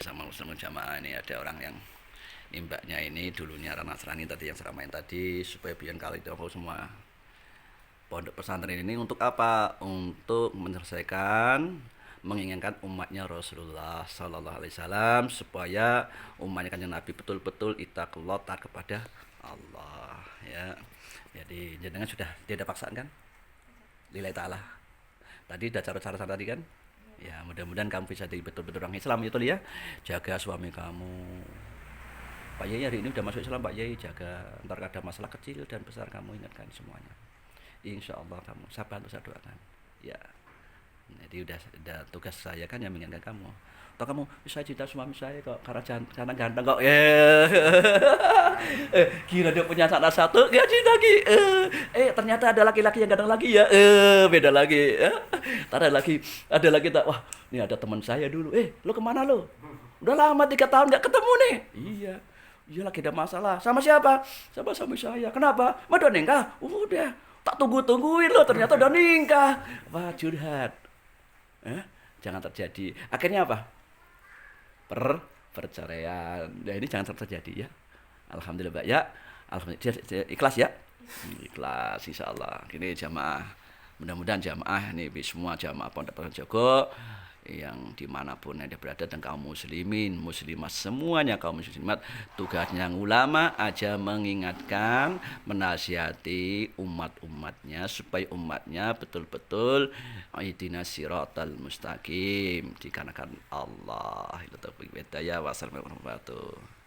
sama muslim jamaah ini ada orang yang mbaknya ini dulunya orang Nasrani tadi yang seramain tadi, supaya biar kali itu semua pondok pesantren ini untuk apa? Untuk menyelesaikan menginginkan umatnya Rasulullah Sallallahu Alaihi Wasallam supaya umatnya kan Nabi betul-betul itakullah taat kepada Allah ya. Jadi jenengan sudah tidak paksaan kan? Lillahi ta'ala. Tadi udah cara-cara tadi kan? Ya mudah-mudahan kamu bisa jadi betul-betul orang Islam itu ya. Jaga suami kamu. Pak Yai hari ini udah masuk Islam, Pak Yai jaga, ntar ada masalah kecil dan besar kamu ingatkan semuanya. Insya Allah kamu sabar, saya doakan ya. Jadi udah tugas saya kan yang mengingatkan kamu. Atau kamu bisa cinta suami saya kok karena jangan ganteng kok ya. Kira dia punya anak satu gak cinta lagi. Ternyata ada laki-laki yang ganteng lagi ya. Beda lagi. Ada lagi tak. Wah ini ada teman saya dulu. Lo kemana lo? Udah lama 3 tahun gak ketemu nih. Iya lagi ada masalah. Sama siapa? Sama suami saya. Kenapa? Udah nikah? Udah. Tak tungguin lo, ternyata udah nikah. Wah curhat. Jangan terjadi. Akhirnya apa? Perceraian. Nah ini jangan terjadi ya. Alhamdulillah Pak ya. Alhamdulillah ikhlas ya. Ikhlas insya Allah. Ini jamaah. Mudah-mudahan jamaah ini semua jamaah Pondok Pesantren Jogo yang dimanapun Anda berada dan kaum muslimin, muslimat semuanya kaum muslimat, tugasnya ulama aja mengingatkan, menasihati umat-umatnya supaya umatnya betul-betul ihdinas siratal mustaqim dikarenakan Allah. Itu taufiq hidayah. Wassalamualaikum warahmatullahi wabarakatuh.